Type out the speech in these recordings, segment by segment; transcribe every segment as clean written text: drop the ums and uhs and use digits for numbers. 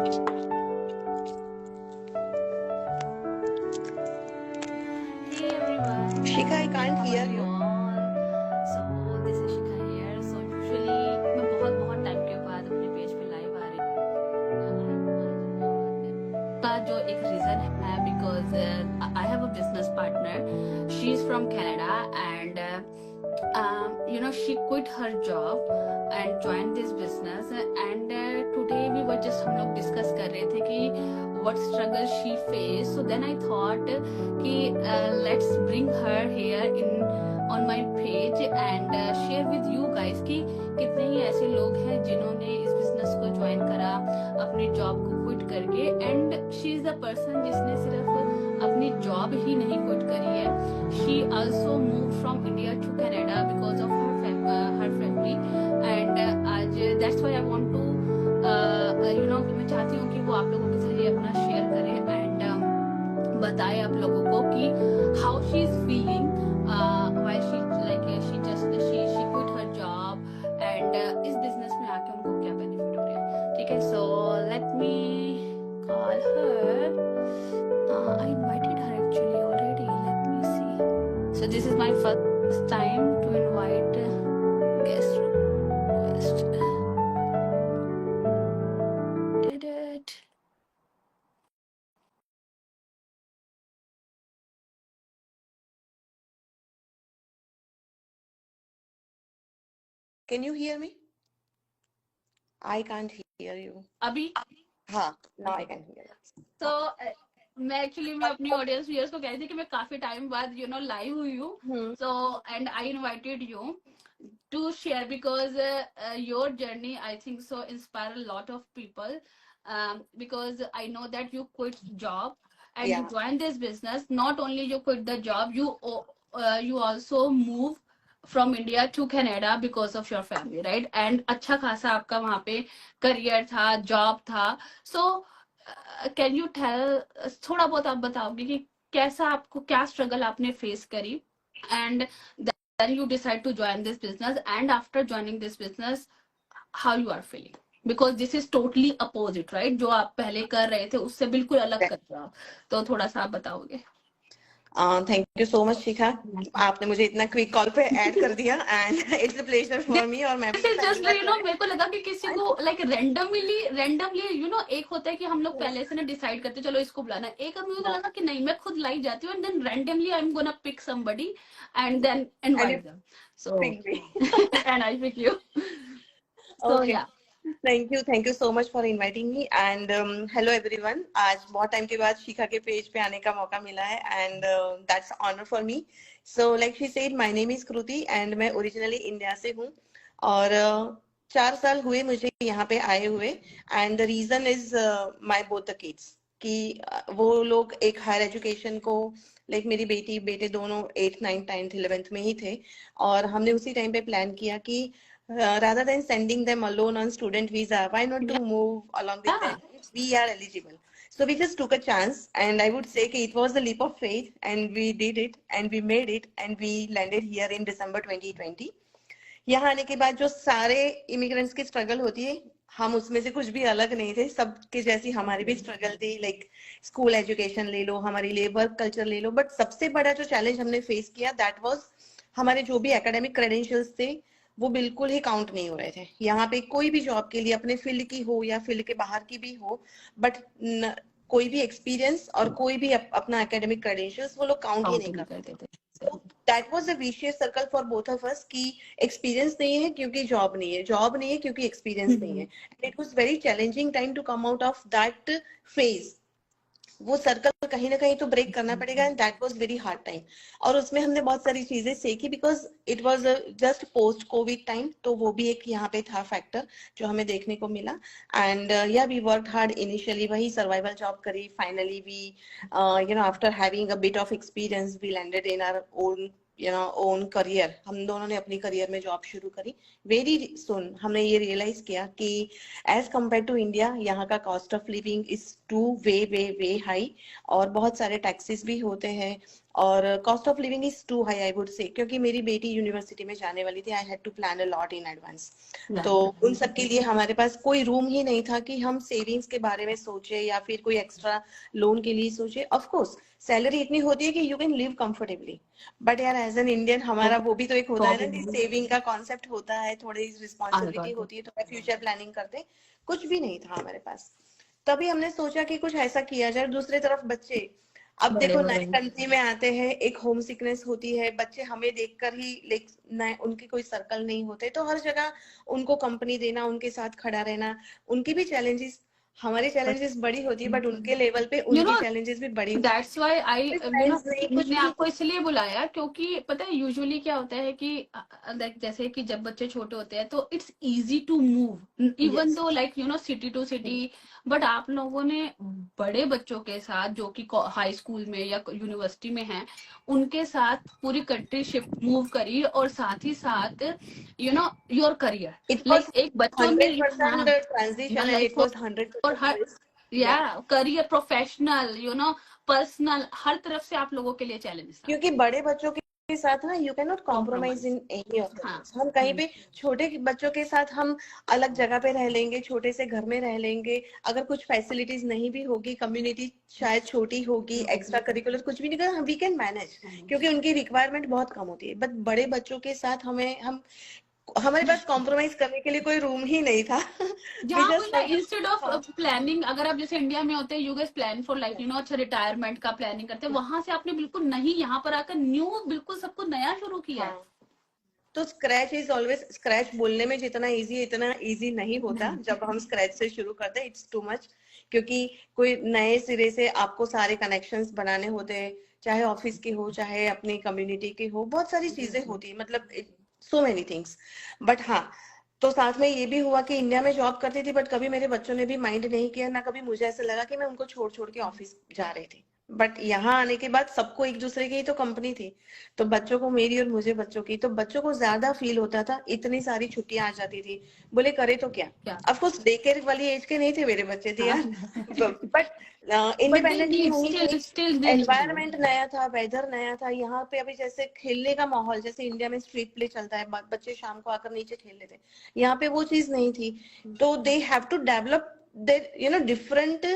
Hey everyone, Shikha, I can't how are hear you you. all? So this is Shikha here. So usually मैं बहुत बहुत time के बाद अपने page पे लाइव आ रही हूँ। का जो एक रीजन है because I have a business partner. She's from Canada and she quit her job and joined this business and today we were just हम लोग डिस्कस कर रहे थे कि what struggle she faced. So then I thought कि let's bring her here on my page and share with you guys कि कितने ही ऐसे लोग हैं जिन्होंने इस बिजनेस को ज्वाइन करा अपनी जॉब को क्विट करके and she is the person जिसने सिर्फ अपनी जॉब ही नहीं क्विट करी है. She also move from India to Canada because of her family and आज that's why I want to मैं चाहती हूँ कि वो आप लोगों के जरिए अपना शेयर करें एंड बताए आप लोगों को कि how she is feeling while she quit her job and इस बिजनेस में आके उनको क्या बेनिफिट हो रहे हैं. ठीक है, so let me call her. I invited her actually already. Let me see. So this is my first time to invite guest request. Did it? Can you hear me? I can't hear you. अभी हाँ, now I can hear you. तो मैं actually मैं अपनी audience viewers को कह रही थी कि मैं काफी टाइम बाद लाइव हुई हूँ. सो and I invited you to share because your journey I think so inspire a lot of people because I know that you quit job and you Yeah. join this business. Not only you quit the job, you also move from India to Canada because of your family, right? And अच्छा खासा आपका वहाँ पे career था, job था. So can you tell थोड़ा बहुत आप बताओगे कि कैसा आपको क्या स्ट्रगल आपने फेस करी and then you decide to join this business and after joining this business how you are feeling because this is totally opposite, right? जो आप पहले कर रहे थे उससे बिल्कुल अलग कर रहे हो आप. तो थोड़ा सा आप बताओगे. थैंक यू सो मच शिखा, आपने मुझे इतना क्विक कॉल पे ऐड कर दिया and it's a pleasure for me. और मैं जस्ट मेरे को लगा कि किसी को लाइक रेंडमली एक होता है कि हम लोग पहले से ना डिसाइड करते चलो इसको बुलाना. एक मुझे लगा कि नहीं मैं खुद लाइव जाती हूँ and then randomly I am gonna pick somebody and then invite them. So and I pick you. So yeah thank you so much for inviting me and hello everyone. आज बहुत टाइम के बाद शिखा के page पे आने का मौका मिला है and that's honour for me. So like she said, my name is Kriti and मैं ओरिजिनली इंडिया से हूँ और 4 साल हुए मुझे यहाँ पे आए हुए and the reason is my both the kids कि वो लोग एक हायर एजुकेशन को लाइक मेरी बेटी बेटे दोनों 8th 9th 10th 11th में ही थे और हमने उसी टाइम पे प्लान किया कि rather than sending them alone on student visa, why not to move along with them if we are eligible. So we just took a chance and I would say it was a leap of faith and we did it and we made it and we landed here in December 2020. यहाँ आने के बाद जो सारे immigrants की struggle होती है हम उसमें से कुछ भी अलग नहीं थे. सबके जैसी हमारी भी स्ट्रगल थी. लाइक स्कूल एजुकेशन ले लो, हमारी लेबर कल्चर ले लो, बट सबसे बड़ा जो चैलेंज हमने फेस किया दैट वाज हमारे जो भी एकेडमिक क्रेडेंशियल्स थे वो बिल्कुल ही काउंट नहीं हो रहे थे. यहाँ पे कोई भी जॉब के लिए अपने फील्ड की हो या फील्ड के बाहर की भी हो, बट कोई भी एक्सपीरियंस और कोई भी अपना एकेडमिक क्रेडेंशियल्स वो लोग काउंट ही नहीं करते थे. That was a vicious circle for both of us कि एक्सपीरियंस नहीं है क्योंकि जॉब नहीं है, जॉब नहीं है क्योंकि एक्सपीरियंस नहीं है. It was very challenging time to come out of that phase. वो सर्कल कहीं ना कहीं तो ब्रेक करना पड़ेगा and that was very hard time. और उसमें हमने बहुत सारी चीजें सीखी because it was just post COVID time. तो वो भी एक यहाँ पे था फैक्टर जो हमें देखने को मिला एंड या वी वर्क हार्ड इनिशियली, वही सर्वाइवल जॉब करी. Finally we after having a bit of experience we landed in our own career. हम दोनों ने अपनी करियर में जॉब शुरू करी. वेरी सुन हमने ये रियलाइज किया कि एज कम्पेयर टू इंडिया यहाँ का cost of living is too way way way high और बहुत सारे टैक्सेस भी होते हैं और cost of living is too high I would say, क्योंकि मेरी बेटी यूनिवर्सिटी में जाने वाली थी, I had to plan a lot in advance. तो उन सब के लिए हमारे पास कोई रूम ही नहीं था कि हम सेविंग्स के बारे में सोचे या फिर कोई एक्स्ट्रा लोन के लिए सोचे। ऑफ कोर्स सैलरी इतनी होती है कि you can live comfortably, but यार एज एन इंडियन हमारा वो भी तो एक होता है ना कि सेविंग का कॉन्सेप्ट होता है, थोड़ी रिस्पॉन्सिबिलिटी होती है, थोड़ा फ्यूचर प्लानिंग करते। कुछ भी नहीं था हमारे पास। तभी हमने सोचा कि कुछ ऐसा किया जाए। दूसरी तरफ बच्चे, अब देखो नए कंट्री में आते हैं, एक होम सिकनेस होती है, बच्चे हमें देखकर ही नए, उनके कोई सर्कल नहीं होते, तो हर जगह उनको कंपनी देना, उनके साथ खड़ा रहना, उनकी भी चैलेंजेस, हमारी चैलेंजेस बड़ी होती है, बट उनके लेवल पे उनकी चैलेंजेस भी बड़ी होती है। दैट्स व्हाई आई फ्रेंड्स नहीं, कुछ मैंने भी आपको इसलिए बुलाया क्योंकि पता है यूजुअली क्या होता है कि जैसे कि जब बच्चे छोटे होते हैं तो it's easy to move even though like city to city, but आप लोगों ने बड़े बच्चों के साथ जो कि हाई स्कूल में या यूनिवर्सिटी में हैं उनके साथ पूरी कंट्री शिफ्ट मूव करी, और साथ ही साथ your career it was like एक बच्चों ने 100% ट्रांजिशन एंड इट वाज 100% और हर risk. या करियर प्रोफेशनल पर्सनल हर तरफ से आप लोगों के लिए चैलेंज था। क्योंकि बड़े बच्चों के साथ ना you can not compromise in any of the things. हम कहीं पे छोटे बच्चों के साथ हम अलग जगह पे रह लेंगे, छोटे से घर में रह लेंगे, अगर कुछ फैसिलिटीज नहीं भी होगी, कम्युनिटी शायद छोटी होगी, एक्स्ट्रा करिकुलर कुछ भी नहीं कर, वी कैन मैनेज, क्योंकि उनकी रिक्वायरमेंट बहुत कम होती है। बट बड़े बच्चों के साथ हमारे पास कॉम्प्रोमाइज करने के लिए कोई रूम ही नहीं था। जहाँ पे ना इंस्टेड ऑफ प्लानिंग, अगर आप जैसे इंडिया में होते हैं you guys plan for like अच्छा रिटायरमेंट का प्लानिंग करते हैं, वहां से आपने बिल्कुल नहीं, यहाँ पर आकर न्यू बिल्कुल सब कुछ नया शुरू किया है। तो स्क्रैच इज ऑलवेज, स्क्रैच बोलने में जितना इजी है इतना इजी नहीं होता जब हम स्क्रैच से शुरू करते हैं, इट्स टू मच, क्योंकि कोई नए सिरे से आपको सारे कनेक्शंस बनाने होते हैं, चाहे ऑफिस के हो चाहे अपनी कम्युनिटी के हो, बहुत सारी चीजें होती है, मतलब सो मेनी थिंग्स। बट हाँ, तो साथ में ये भी हुआ कि इंडिया में जॉब करती थी, बट कभी मेरे बच्चों ने भी माइंड नहीं किया, ना कभी मुझे ऐसा लगा कि मैं उनको छोड़ छोड़ के ऑफिस जा रही थी। बट यहाँ आने के बाद सबको एक दूसरे की ही तो कंपनी थी, तो बच्चों को मेरी और मुझे बच्चों की, तो बच्चों को ज्यादा फील होता था, इतनी सारी छुट्टियां आ जाती थी, बोले करे तो क्या। ऑफ कोर्स डे केयर वाली एज के नहीं थे मेरे बच्चे थे यार, बट इंडिपेंडेंटली नहीं थी, एनवायरमेंट नया था, वेदर नया था। यहाँ पे अभी जैसे खेलने का माहौल, जैसे इंडिया में स्ट्रीट प्ले चलता है, बच्चे शाम को आकर नीचे खेल लेते, यहाँ पे वो चीज नहीं थी। तो they have to develop their different,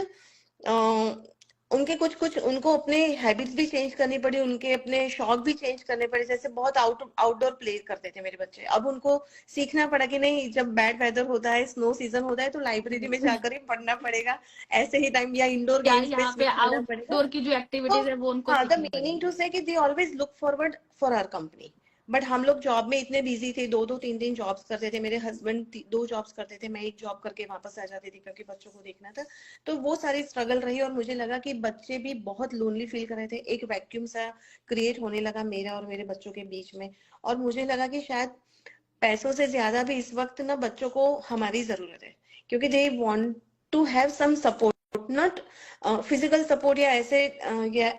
उनके कुछ कुछ उनको अपने हैबिट्स भी चेंज करनी पड़ी, उनके अपने शौक भी चेंज करने पड़े। जैसे बहुत आउटडोर प्ले करते थे मेरे बच्चे, अब उनको सीखना पड़ा कि नहीं, जब बैड वेदर होता है, स्नो सीजन होता है, तो लाइब्रेरी में जाकर ही पढ़ना पड़ेगा, ऐसे ही टाइम या इंडोर गेम्स पे यहाँ पे आउटडोर की जो एक्टिविटीज है वो उनको हाँ, द मीनिंग टू से कि they always look forward for our company. But हम लोग जॉब में इतने बिजी थे, दो दो तीन तीन जॉब्स करते थे, मेरे हस्बैंड दो जॉब्स करते थे, मैं एक जॉब करके वापस आ जाती थी क्योंकि बच्चों को देखना था। तो वो सारी स्ट्रगल रही, और मुझे लगा कि बच्चे भी बहुत लोनली फील कर रहे थे, एक वैक्यूम सा क्रिएट होने लगा मेरा और मेरे बच्चों के बीच में। और मुझे लगा कि शायद पैसों से ज्यादा भी इस वक्त ना बच्चों को हमारी जरूरत है, क्योंकि they want to have some support, not physical support या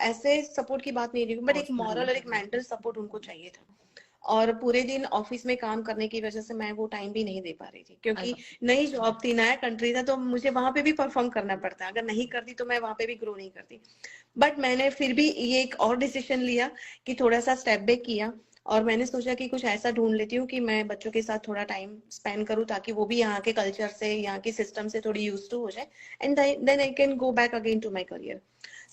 ऐसे सपोर्ट की बात नहीं रही, बट एक मॉरल और एक मेंटल सपोर्ट उनको चाहिए था। और पूरे दिन ऑफिस में काम करने की वजह से मैं वो टाइम भी नहीं दे पा रही थी, क्योंकि नई जॉब थी, नया कंट्री था, तो मुझे वहां पे भी परफॉर्म करना पड़ता, अगर नहीं करती तो मैं वहां पे भी ग्रो नहीं करती। बट मैंने फिर भी ये एक और डिसीजन लिया कि थोड़ा सा स्टेप बैक किया, और मैंने सोचा कि कुछ ऐसा ढूंढ लेती हूँ कि मैं बच्चों के साथ थोड़ा टाइम स्पेंड करूँ, ताकि वो भी यहाँ के कल्चर से, यहाँ के सिस्टम से थोड़ी यूज टू हो जाए, and then I can go back again to my career.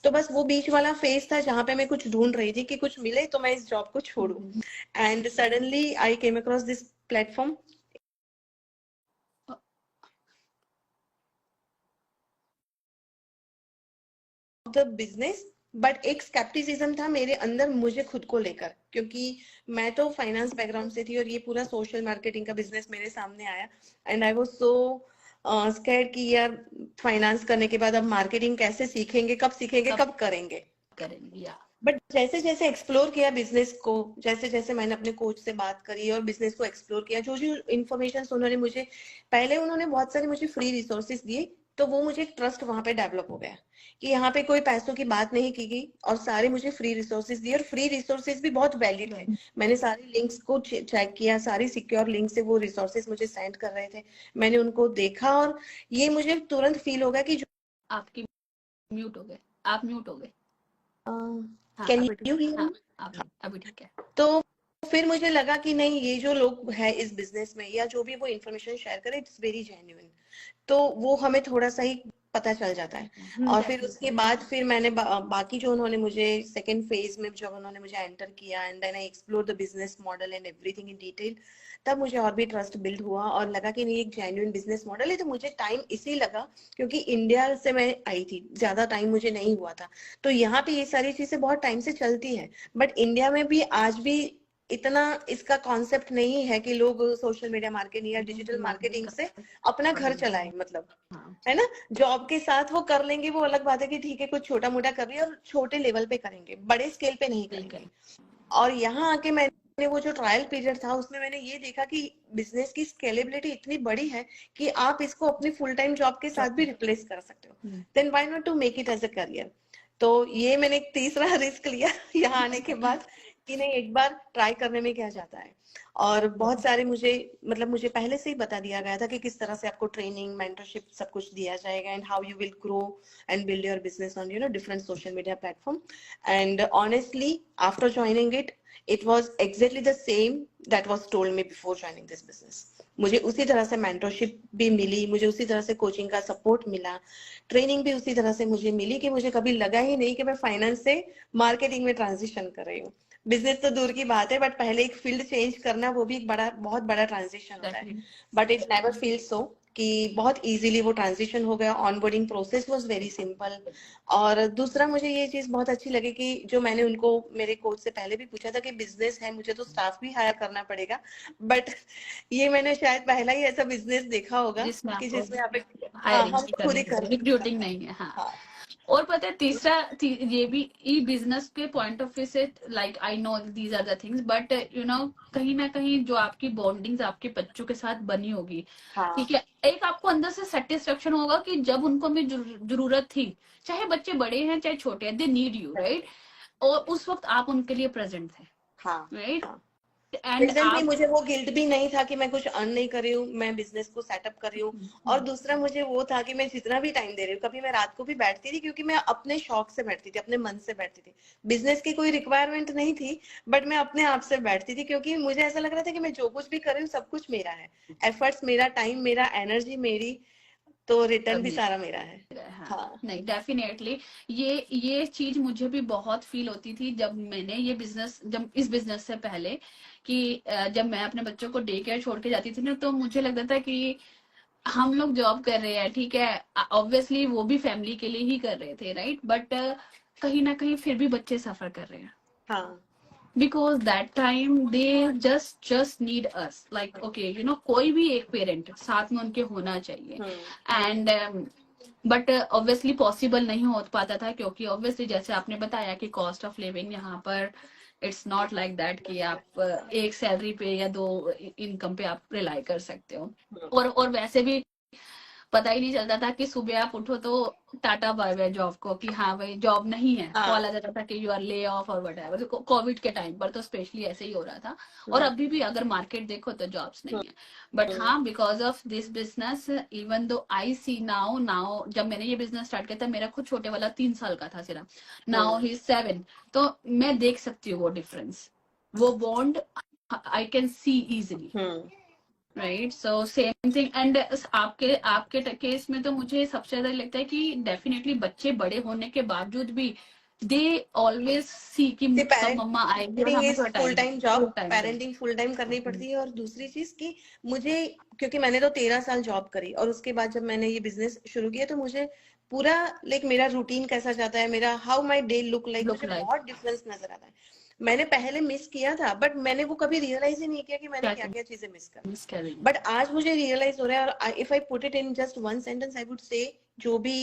तो बस वो बीच वाला फेज था जहाँ पे मैं कुछ ढूंढ रही थी कि कुछ मिले तो मैं इस जॉब को छोड़ूं, and suddenly I came across this platform, the business. But एक स्केप्टिसिज्म था मेरे अंदर मुझे खुद को लेकर, क्योंकि मैं तो फाइनेंस बैकग्राउंड से थी और ये पूरा सोशल मार्केटिंग का बिजनेस मेरे सामने आया, and I was so scared कि यार फाइनेंस करने के बाद अब मार्केटिंग कैसे सीखेंगे, कब करेंगे। बट जैसे जैसे एक्सप्लोर किया बिजनेस को, जैसे जैसे मैंने अपने कोच से बात करी और बिजनेस को एक्सप्लोर किया, जो जो इन्फॉर्मेशन उन्होंने मुझे पहले, उन्होंने बहुत सारे मुझे फ्री रिसोर्सेज दिए, तो वो मुझे एक ट्रस्ट वहां पे डेवलप हो गया कि यहाँ पे कोई पैसों की बात नहीं की गई, और सारे मुझे फ्री रिसोर्सेज दिए, और फ्री रिसोर्सेज भी बहुत वैलिड थे। मैंने सारे लिंक्स को चेक किया, सारी सिक्योर लिंक से वो रिसोर्सेज मुझे सेंड कर रहे थे, मैंने उनको देखा, और ये मुझे तुरंत फील हो गया कि जो आपकी म्यूट हो गए, आप म्यूट हो गए। हाँ कैन अभी ठीक यू है, हियर हाँ मी? अभी ठीक है। तो फिर मुझे लगा कि नहीं, ये जो लोग हैं इस बिजनेस में या जो भी वो इंफॉर्मेशन शेयर करे, इट्स वेरी जेन्युइन। तो वो हमें थोड़ा सा ही पता चल जाता है। और फिर उसके डेफिनेटली। बाद फिर मैंने बाकी जो उन्होंने मुझे सेकंड फेज में जब उन्होंने मुझे एंटर किया, and then I explore the business model and everything in detail, तब मुझे और भी ट्रस्ट बिल्ड हुआ और लगा कि नहीं, एक जेन्युइन बिजनेस मॉडल है। तो मुझे टाइम इसी लगा क्योंकि इंडिया से मैं आई थी, ज्यादा टाइम मुझे नहीं हुआ था। तो यहाँ पे ये सारी चीजें बहुत टाइम से चलती है, बट इंडिया में भी आज भी इतना इसका कॉन्सेप्ट नहीं है कि लोग सोशल मीडिया मार्केटिंग या डिजिटल मार्केटिंग से अपना घर चलाएं, मतलब, हाँ है ना। जॉब के साथ वो कर लेंगे, वो अलग बात है कि ठीक है कुछ छोटा मोटा कर लिया, और छोटे लेवल पे करेंगे, बड़े स्केल पे नहीं ठीक है। करेंगे। और यहाँ आके मैंने वो जो ट्रायल पीरियड था उसमें मैंने ये देखा कि बिजनेस की स्केलेबिलिटी इतनी बड़ी है कि आप इसको अपनी फुल टाइम जॉब के साथ भी रिप्लेस कर सकते हो। Then why not to make it as a career. तो ये मैंने एक तीसरा रिस्क लिया यहाँ आने के बाद कि नहीं, एक बार ट्राई करने में क्या जाता है। और बहुत सारे मुझे पहले से ही बता दिया गया था कि किस तरह से आपको ट्रेनिंग, मेंटरशिप सब कुछ दिया जाएगा, and how you will grow and build your business on different social media platform. And honestly, after joining it, it was exactly the same that was told me before joining this business. मुझे उसी तरह से mentorship भी मिली, मुझे उसी तरह से coaching का सपोर्ट मिला, ट्रेनिंग भी उसी तरह से मुझे मिली कि मुझे कभी लगा ही नहीं कि मैं फाइनेंस से मार्केटिंग में ट्रांजिशन कर रही हूँ। बिजनेस तो दूर की बात है, बट पहले एक फील्ड चेंज करना वो भी एक बहुत बड़ा ट्रांजिशन होता है। But it never feel so कि बहुत इजीली वो ट्रांजिशन हो गया। Onboarding process was very simple. और दूसरा मुझे ये चीज बहुत अच्छी लगी कि जो मैंने उनको मेरे कोच से पहले भी पूछा था कि बिजनेस है, मुझे तो स्टाफ भी हायर करना पड़ेगा, बट ये मैंने शायद पहला ही ऐसा बिजनेस देखा होगा जिसमें कि आपको जिसमें आप हायरिंग हम खुद ही कर, रिक्रूटिंग नहीं है। हाँ हाँ और पता है तीसरा ये भी ई बिजनेस के पॉइंट ऑफ व्यू से, like I know these are the things, but you know कहीं ना कहीं जो आपकी बॉन्डिंग्स आपके बच्चों के साथ बनी होगी, हाँ ठीक है, एक आपको अंदर से सेटिस्फेक्शन होगा कि जब उनको भी जरूरत थी, चाहे बच्चे बड़े हैं चाहे छोटे हैं, दे नीड यू, राइट, और उस वक्त आप उनके लिए प्रेजेंट थे, हाँ राइट, हाँ। एंड प्रेजेंटली आप मुझे वो गिल्ट भी नहीं था कि मैं कुछ अर्न नहीं कर रही हूँ, मैं बिजनेस को सेटअप कर रही हूँ। और दूसरा मुझे वो था कि मैं जितना भी टाइम दे रही हूँ, कभी मैं रात को भी बैठती थी क्योंकि मैं अपने शौक से बैठती थी, अपने मन से बैठती थी। बिजनेस की कोई रिक्वायरमेंट नहीं थी, बट मैं अपने आप से बैठती थी क्योंकि मुझे ऐसा लग रहा था कि मैं जो कुछ भी कर रही हूँ सब कुछ मेरा है। एफर्ट्स मेरा, टाइम मेरा, एनर्जी मेरी, तो रिटर्न भी सारा मेरा है। हाँ, हाँ नहीं डेफिनेटली ये चीज मुझे भी बहुत फील होती थी जब मैंने ये बिजनेस, जब इस बिजनेस से पहले कि जब मैं अपने बच्चों को डे केयर छोड़ के जाती थी ना, तो मुझे लगता था कि हम लोग जॉब कर रहे हैं, ठीक है, ऑब्वियसली वो भी फैमिली के लिए ही कर रहे थे, राइट, बट कहीं ना कहीं फिर भी बच्चे सफर कर रहे हैं, हाँ because that time they just need us, like okay, you know, कोई भी एक पेरेंट साथ में उनके होना चाहिए, एंड बट ऑब्वियसली पॉसिबल नहीं हो पाता था क्योंकि ऑब्वियसली जैसे आपने बताया कि कॉस्ट ऑफ लिविंग यहाँ पर इट्स नॉट लाइक दैट कि आप एक सैलरी पे या दो इनकम पे आप रिलाई कर सकते हो, और वैसे भी पता ही नहीं चलता था कि सुबह आप उठो तो टाटा बाय बाय जॉब को, कि हाँ भाई जॉब नहीं है, कॉल आ जाता था कि यू आर ले ऑफ और व्हाटएवर। कोविड के टाइम पर तो स्पेशली ऐसे ही हो रहा था, और अभी भी अगर मार्केट देखो तो जॉब्स नहीं है। बट हाँ, because of this business, even though I C now जब मैंने ये बिजनेस स्टार्ट किया था मेरा खुद छोटे वाला 3 साल का था सिर्फ, नाउ ही 7, तो मैं देख सकती हूँ वो डिफरेंस, वो bond I can see easily, right, so same thing. And आपके केस में तो मुझे सबसे ज्यादा लगता है कि डेफिनेटली बच्चे बड़े होने के बावजूद भी दे ऑलवेज सी कि कब मम्मा आएगी और हमें full time job, parenting full time करनी पड़ती है। और दूसरी चीज कि मुझे, क्योंकि मैंने तो 13 साल जॉब करी और उसके बाद जब मैंने ये बिजनेस शुरू किया तो मुझे पूरा मेरा रूटीन कैसा जाता है, मेरा how my day look like, मुझे बहुत डिफरेंस नजर आता है। मैंने पहले मिस किया था, बट मैंने वो कभी रियलाइज ही नहीं किया कि मैंने क्या क्या चीजें मिस कर, बट आज मुझे रियलाइज हो रहा है। और if I put it in just one sentence, I would से जो भी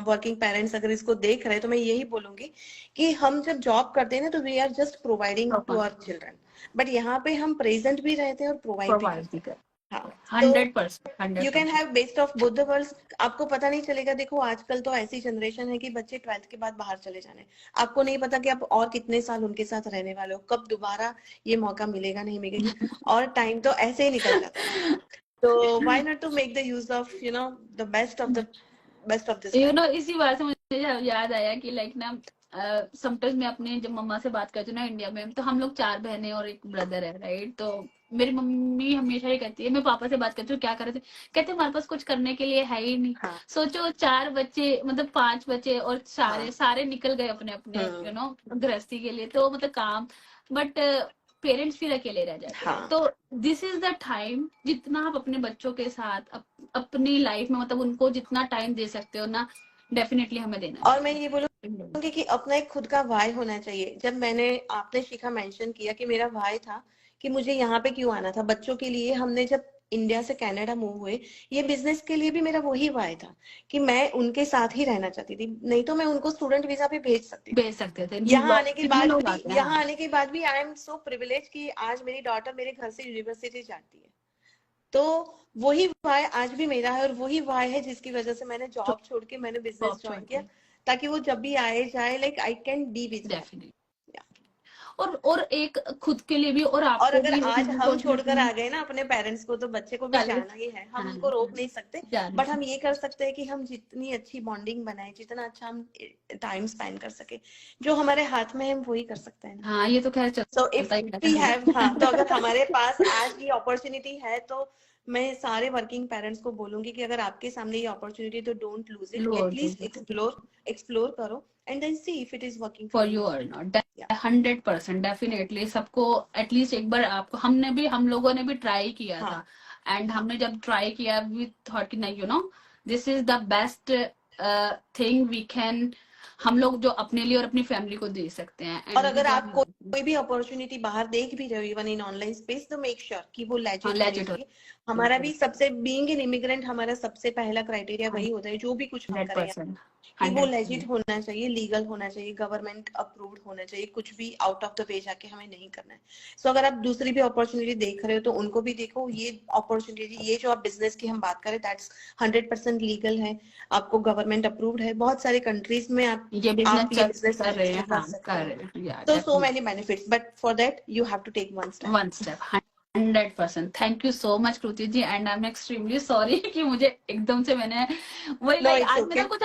वर्किंग पेरेंट्स अगर इसको देख रहे हैं तो मैं यही बोलूंगी कि हम जब जॉब करते हैं ना तो we are just providing to our children, but यहाँ पे हम प्रेजेंट भी रहते हैं और प्रोवाइड भी करते हैं। हाँ, 100%। You can have best of both the worlds. आपको पता नहीं चलेगा। देखो आजकल तो ऐसी जनरेशन है कि बच्चे 12th के बाद बाहर चले जाने, आपको नहीं पता कि आप और कितने साल उनके साथ रहने वाले हो, कब दोबारा ये मौका मिलेगा नहीं मिलेगा, और टाइम तो ऐसे ही निकल जाता है। तो why not to make the use of the best of this, इसी बात से मुझे याद आया कि लाइक ना समटाइम्स मैं अपने जब मम्मा से बात करती हूँ ना इंडिया में, तो हम लोग 4 बहनें और एक ब्रदर है, राइट। तो मेरी मम्मी हमेशा ही कहती है, मैं पापा से बात करती हूँ क्या कर रहे थे, कहते हमारे पास कुछ करने के लिए है ही नहीं। हाँ सोचो 4 बच्चे, मतलब 5 बच्चे, और हाँ सारे निकल गए अपने अपने गृहस्थी के लिए, तो मतलब काम, बट पेरेंट्स फिर अकेले रह जाते हैं। हाँ तो दिस इज द टाइम, जितना आप अपने बच्चों के साथ अपनी लाइफ में, मतलब उनको जितना टाइम दे सकते हो ना, डेफिनेटली हमें देना और मैं चाहिए। ये बोलूंगी कि अपना एक खुद का वाई होना चाहिए। जब मैंने, आपने शिखा मेंशन किया कि मेरा वाई था कि मुझे यहाँ पे क्यों आना था, बच्चों के लिए हमने जब इंडिया से कनाडा मूव हुए, ये बिजनेस के लिए भी मेरा वही वाई था कि मैं उनके साथ ही रहना चाहती थी, नहीं तो मैं उनको स्टूडेंट वीजा पे भेज सकती थी। भेज सकते थे। यहाँ आने के कितने बाद लोग भी, आते हैं। यहाँ हाँ, आने के बाद भी आई एम सो प्रिविलेज कि आज मेरी डॉटर मेरे घर से यूनिवर्सिटी जाती है। तो वही वाई आज भी मेरा है, और वही वाई है जिसकी वजह से मैंने जॉब छोड़ के मैंने बिजनेस जॉब छोड़ ज्वाइन किया, के, ताकि वो जब भी आए जाए, like I can be with her. Definitely. और एक खुद के लिए भी, और और आपको अगर भी एक आज हम छोड़कर आ रिस्पॉन्सिबिलिटी। गए ना अपने पेरेंट्स को, तो बच्चे को भी कल, जाना ही है, हम हाँ, उनको रोक नहीं सकते। जाने बट हम ये कर सकते हैं कि हम जितनी अच्छी बॉन्डिंग बनाए, जितना अच्छा हम टाइम स्पेंड कर सके, जो हमारे हाथ में है हम वही कर सकते हैं ना। हाँ, ये तो खैर सो इफ चलता ही वी रहता हैव, हाँ, तो अगर है। हमारे पास आज ये अपॉर्चुनिटी है, तो मैं सारे वर्किंग पेरेंट्स को बोलूंगी कि अगर आपके सामने ये अपॉर्चुनिटी, तो don't lose it, at least explore करो, and then see if it is working for for you you or or not, या 100% डेफिनेटली सबको एटलीस्ट एक बार, आपको, हम लोगों ने भी ट्राई किया हाँ। था, एंड हमने जब ट्राई किया, वी थॉट कि नहीं, this is the best thing we can, हम लोग जो अपने लिए और अपनी फैमिली को दे सकते हैं। और एंड वी अगर आप गॉट, कोई भी अपॉर्चुनिटी बाहर देख भी रहे हो, इवन इन ऑनलाइन स्पेस, तो मेक श्योर कि वो हाँ, लेजिट होनी लेजिट चाहिए। हमारा भी सबसे, बीइंग एन इमिग्रेंट, हमारा सबसे पहला क्राइटेरिया वही होता है, जो भी कुछ हम करें, 100%, कि वो 100%। लेजिट होना चाहिए, लीगल होना चाहिए, गवर्नमेंट अप्रूव्ड होना चाहिए, कुछ भी आउट ऑफ द वे जाके हमें नहीं करना है। सो अगर आप दूसरी भी अपॉर्चुनिटी देख रहे हो, तो उनको भी देखो। ये अपॉर्चुनिटी, ये जो आप बिजनेस की हम बात करें, दैट्स 100% लीगल है, आपको गवर्नमेंट अप्रूव्ड है, बहुत सारे कंट्रीज में आप ये बिजनेस ये बिजनेस कर रहे रजिस्टर हैं, कर हाँ, सकते कर हो। रहे हैं, या So definitely. many benefits, but for that you have to take one step. One step, 100%। Thank you so much Kriti ji, and I am extremely sorry कि मुझे एकदम से मैंने वही, No, लाइक it's आज okay. मेरा कुछ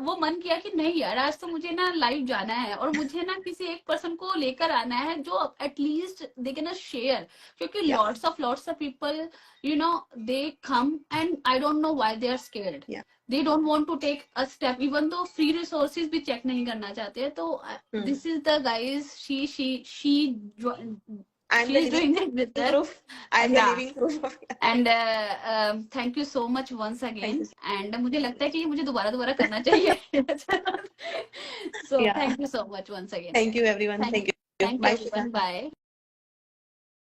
वो मन किया कि नहीं यार, आज तो मुझे ना लाइव जाना है, और मुझे ना किसी एक पर्सन को लेकर आना है जो एटलीस्ट दे कैन शेयर, क्योंकि Yeah, lots of people, they come, and I don't know why they are scared, yeah. They don't want to take a step, even though free resources भी check नहीं करना चाहते हैं। तो Hmm. this is the guys, she I'm she the is living doing it with us. proof. I'm the Yeah, living proof of and thank you so much once Thank again, you. and मुझे लगता है कि ये मुझे दोबारा करना चाहिए। So Yeah. thank you so much once again. Thank you, everyone. Thank Thank you. thank you Bye, everyone, Shikha. bye.